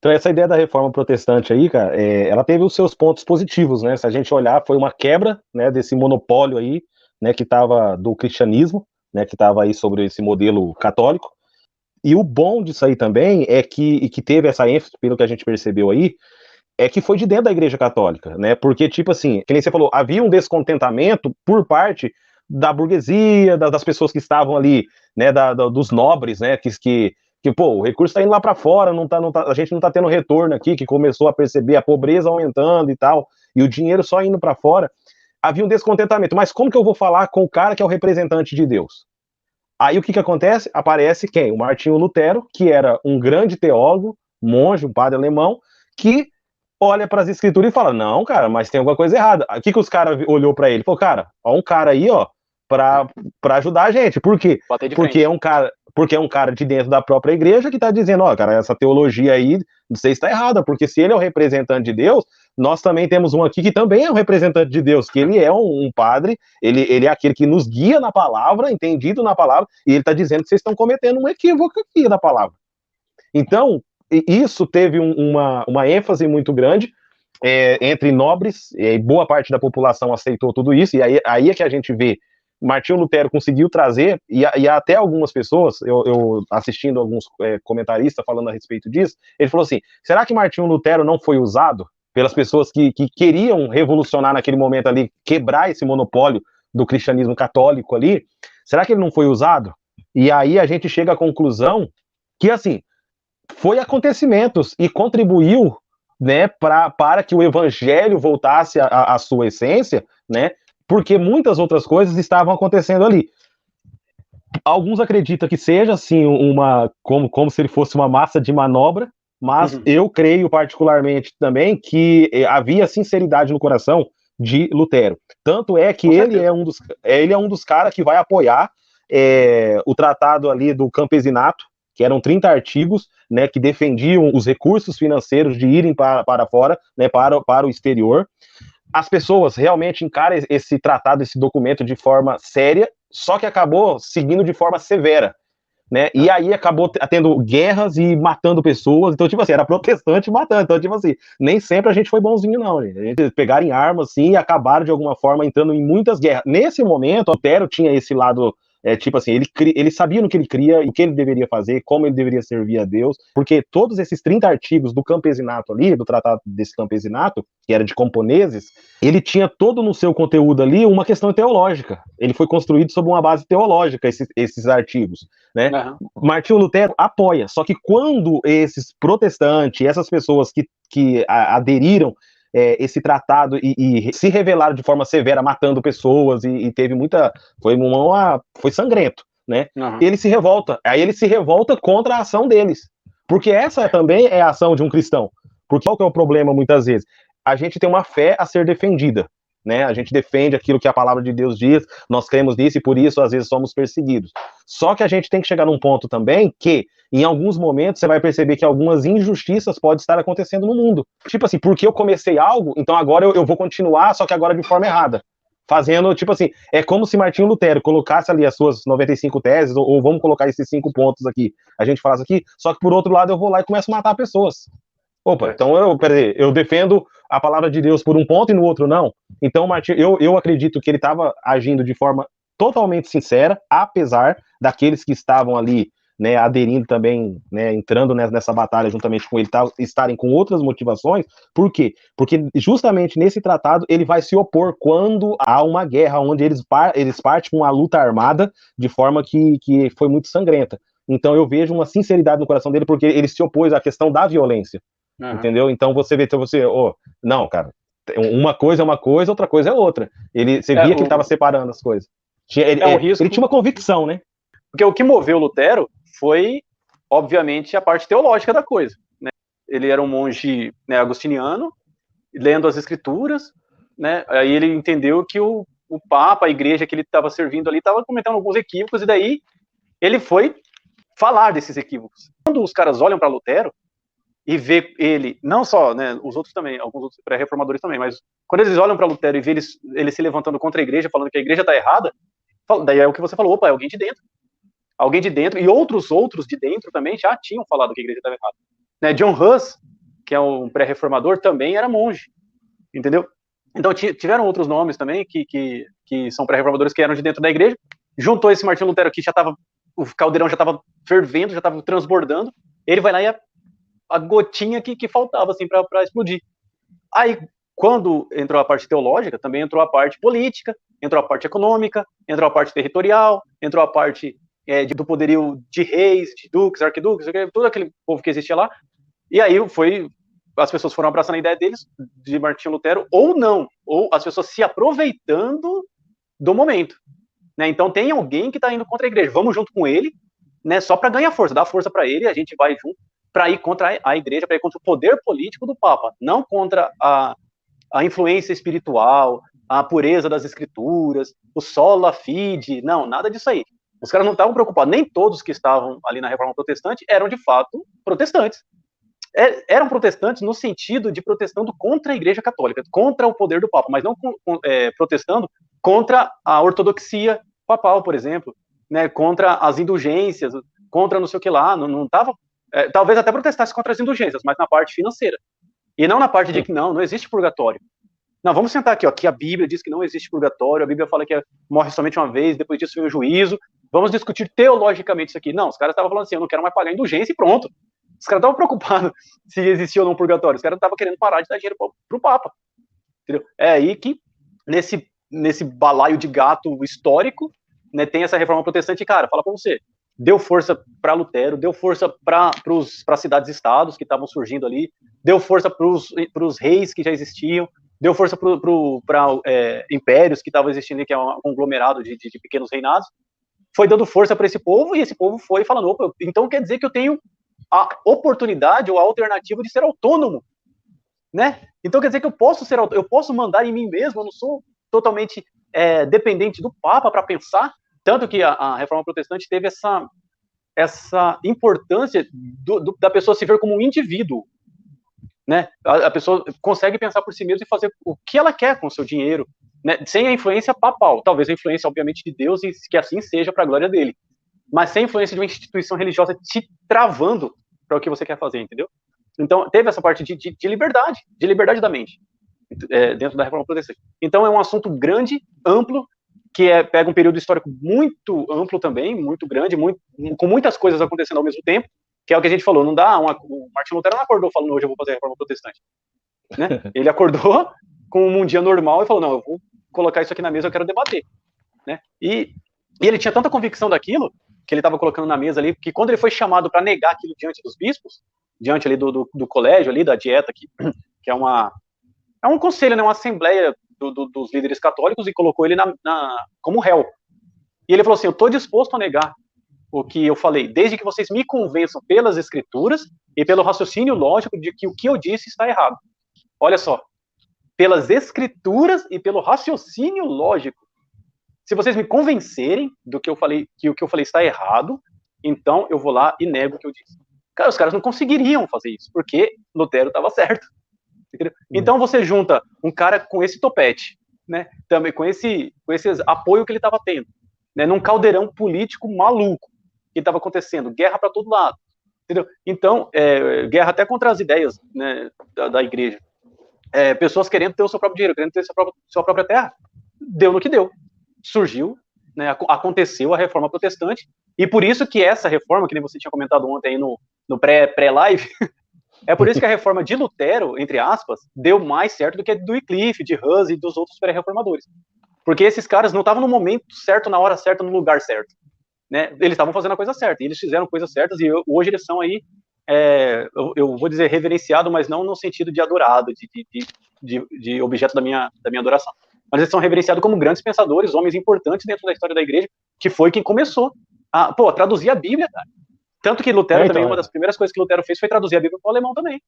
Então essa ideia da reforma protestante aí, cara, ela teve os seus pontos positivos, né? Se a gente olhar, foi uma quebra, né, desse monopólio aí, né, que estava do cristianismo, né, que estava aí sobre esse modelo católico. E o bom disso aí também é que teve essa ênfase, pelo que a gente percebeu aí, é que foi de dentro da Igreja Católica, né? Porque, tipo assim, que nem você falou, havia um descontentamento por parte da burguesia, das pessoas que estavam ali, né, dos nobres, né, pô, o recurso está indo lá para fora, a gente não está tendo retorno aqui, que começou a perceber a pobreza aumentando e tal, e o dinheiro só indo para fora. Havia um descontentamento, mas como que eu vou falar com o cara que é o representante de Deus? Aí o que acontece? Aparece quem? O Martinho Lutero, que era um grande teólogo, monge, um padre alemão, que olha para as escrituras e fala: não, cara, mas tem alguma coisa errada. O que os caras olhou para ele? Falou: cara, ó, um cara aí, ó, para ajudar a gente. Por quê? Porque é um cara de dentro da própria igreja que está dizendo: ó, cara, essa teologia aí, não sei se está errada, porque se ele é o representante de Deus, nós também temos um aqui que também é um representante de Deus, que ele é um padre, ele é aquele que nos guia na palavra, entendido na palavra, e ele está dizendo que vocês estão cometendo um equívoco aqui da palavra. Então, isso teve uma ênfase muito grande entre nobres, e boa parte da população aceitou tudo isso, e aí é que a gente vê Martinho Lutero conseguiu trazer, e até algumas pessoas, eu assistindo alguns comentaristas falando a respeito disso, ele falou assim: será que Martinho Lutero não foi usado pelas pessoas que queriam revolucionar naquele momento ali, quebrar esse monopólio do cristianismo católico ali? Será que ele não foi usado? E aí a gente chega à conclusão que, assim, foi acontecimentos e contribuiu, né, para que o evangelho voltasse à sua essência, né, porque muitas outras coisas estavam acontecendo ali. Alguns acreditam que seja assim como se ele fosse uma massa de manobra, mas eu creio particularmente também que havia sinceridade no coração de Lutero. Tanto é que ele é um dos caras que vai apoiar o tratado ali do campesinato, que eram 30 artigos, né, que defendiam os recursos financeiros de irem para fora, né, para o exterior. As pessoas realmente encaram esse tratado, esse documento de forma séria, só que acabou seguindo de forma severa, né? E aí acabou tendo guerras e matando pessoas. Então, tipo assim, era protestante matando. Então, tipo assim, nem sempre a gente foi bonzinho, não. Gente. A gente pegaram em armas, assim, e acabaram de alguma forma entrando em muitas guerras. Nesse momento, Lutero tinha esse lado. Tipo assim, ele sabia no que ele cria, o que ele deveria fazer, como ele deveria servir a Deus, porque todos esses 30 artigos do campesinato ali, do tratado desse campesinato, que era de camponeses, ele tinha todo no seu conteúdo ali uma questão teológica. Ele foi construído sob uma base teológica, esses artigos, né? Martinho Lutero apoia, só que quando esses protestantes, essas pessoas que aderiram esse tratado e se revelaram de forma severa, matando pessoas, e teve muita. Foi sangrento, né? Ele se revolta. Aí ele se revolta contra a ação deles. Porque essa também é a ação de um cristão. Porque qual que é o problema, muitas vezes? A gente tem uma fé a ser defendida. Né? A gente defende aquilo que a palavra de Deus diz, nós cremos nisso e por isso às vezes somos perseguidos. Só que a gente tem que chegar num ponto também que, em alguns momentos, você vai perceber que algumas injustiças podem estar acontecendo no mundo. Tipo assim, porque eu comecei algo, então agora eu vou continuar, só que agora de forma errada. Fazendo, tipo assim, é como se Martinho Lutero colocasse ali as suas 95 teses, ou vamos colocar esses 5 pontos aqui, a gente fala isso aqui, só que por outro lado eu vou lá e começo a matar pessoas. Opa, então eu defendo a palavra de Deus por um ponto e no outro não. Então, Martinho, eu acredito que ele estava agindo de forma totalmente sincera, apesar daqueles que estavam ali, né, aderindo também, né, entrando nessa batalha juntamente com ele, estarem com outras motivações. Por quê? Porque justamente nesse tratado ele vai se opor quando há uma guerra, onde eles partem com uma luta armada de forma que foi muito sangrenta. Então eu vejo uma sinceridade no coração dele, porque ele se opôs à questão da violência. Entendeu? Então você vê, não, cara, uma coisa é uma coisa, outra coisa é outra. Você via que ele estava separando as coisas. Ele tinha uma convicção, né? Porque o que moveu Lutero foi, obviamente, a parte teológica da coisa. Né? Ele era um monge, né, agostiniano, lendo as escrituras, né? Aí ele entendeu que o Papa, a igreja que ele estava servindo ali, estava cometendo alguns equívocos, e daí ele foi falar desses equívocos. Quando os caras olham para Lutero, e ver ele, não só, né, os outros também, alguns outros pré-reformadores também, mas quando eles olham para Lutero e vê ele se levantando contra a igreja, falando que a igreja está errada, daí é o que você falou, opa, é alguém de dentro. Alguém de dentro, e outros de dentro também já tinham falado que a igreja estava errada. Né, John Hus, que é um pré-reformador, também era monge, entendeu? Então tiveram outros nomes também que são pré-reformadores que eram de dentro da igreja. Juntou esse Martinho Lutero aqui, o caldeirão já estava fervendo, já estava transbordando. Ele vai lá e a gotinha que faltava assim para explodir. Aí, quando entrou a parte teológica, também entrou a parte política, entrou a parte econômica, entrou a parte territorial, entrou a parte do poderio de reis, de duques, arquiduques, todo aquele povo que existia lá. E aí as pessoas foram abraçando a ideia deles, de Martinho Lutero, ou não, ou as pessoas se aproveitando do momento. Né? Então tem alguém que está indo contra a igreja, vamos junto com ele, né, só para ganhar força, dar força para ele, a gente vai junto para ir contra a igreja, para ir contra o poder político do Papa, não contra a influência espiritual, a pureza das escrituras, o sola fide, não, nada disso aí. Os caras não estavam preocupados, nem todos que estavam ali na Reforma Protestante eram de fato protestantes. Eram protestantes no sentido de protestando contra a Igreja Católica, contra o poder do Papa, mas não protestando contra a ortodoxia papal, por exemplo, né, contra as indulgências, contra não sei o que lá, não estava, talvez até protestasse contra as indulgências, mas na parte financeira, e não na parte de que não existe purgatório. Não, vamos sentar aqui, ó, que a Bíblia diz que não existe purgatório, a Bíblia fala que morre somente uma vez, depois disso vem o juízo, vamos discutir teologicamente isso aqui. Não, os caras estavam falando assim, eu não quero mais pagar indulgência e pronto. Os caras estavam preocupados se existia ou não purgatório. Os caras estavam querendo parar de dar dinheiro pro Papa. Entendeu? É aí que, nesse balaio de gato histórico, né, tem essa reforma protestante. Cara, fala pra você, deu força para Lutero, deu força para cidades-estados que estavam surgindo ali, deu força para os reis que já existiam, deu força para impérios que estavam existindo ali, que é um conglomerado de pequenos reinados. Foi dando força para esse povo, e esse povo foi falando, opa, então quer dizer que eu tenho a oportunidade ou a alternativa de ser autônomo, né? Então quer dizer que eu posso mandar em mim mesmo, eu não sou totalmente dependente do Papa para pensar, tanto que a Reforma Protestante teve essa importância da pessoa se ver como um indivíduo, né? A pessoa consegue pensar por si mesma e fazer o que ela quer com o seu dinheiro, né? Sem a influência papal, talvez a influência, obviamente, de Deus, e que assim seja para a glória dele, mas sem a influência de uma instituição religiosa te travando para o que você quer fazer, entendeu? Então, teve essa parte de liberdade da mente, dentro da Reforma Protestante. Então, é um assunto grande, amplo, que pega um período histórico muito amplo também, muito grande, com muitas coisas acontecendo ao mesmo tempo, que é o que a gente falou, não dá, o Martinho Lutero não acordou falando, hoje eu vou fazer a Reforma Protestante, né? Ele acordou com um dia normal e falou, não, eu vou colocar isso aqui na mesa, eu quero debater, né? E ele tinha tanta convicção daquilo, que ele estava colocando na mesa ali, que quando ele foi chamado para negar aquilo diante dos bispos, diante ali do colégio ali, da dieta, que é um conselho, né, uma assembleia dos líderes católicos, e colocou ele como réu. E ele falou assim, eu estou disposto a negar o que eu falei, desde que vocês me convençam pelas escrituras e pelo raciocínio lógico de que o que eu disse está errado. Olha só, pelas escrituras e pelo raciocínio lógico. Se vocês me convencerem do que eu falei, que o que eu falei está errado, então eu vou lá e nego o que eu disse. Cara, os caras não conseguiriam fazer isso, porque Lutero estava certo. Entendeu? Então você junta um cara com esse topete, né, também com esse apoio que ele estava tendo, né, num caldeirão político maluco que estava acontecendo, guerra para todo lado, entendeu? Então, guerra até contra as ideias, né, da igreja. Pessoas querendo ter o seu próprio dinheiro, querendo ter sua própria terra. Deu no que deu. Surgiu, né, aconteceu a reforma protestante, e por isso que essa reforma, que nem você tinha comentado ontem aí no pré-live, é por isso que a reforma de Lutero, entre aspas, deu mais certo do que a do Wycliffe, de Hus e dos outros pré-reformadores. Porque esses caras não estavam no momento certo, na hora certa, no lugar certo, né? Eles estavam fazendo a coisa certa, e eles fizeram coisas certas, e hoje eles são aí, eu vou dizer reverenciado, mas não no sentido de adorado, de objeto da minha adoração. Mas eles são reverenciados como grandes pensadores, homens importantes dentro da história da igreja, que foi quem começou a traduzir a Bíblia, cara. Tanto que Lutero também, uma das primeiras coisas que Lutero fez foi traduzir a Bíblia para o alemão também.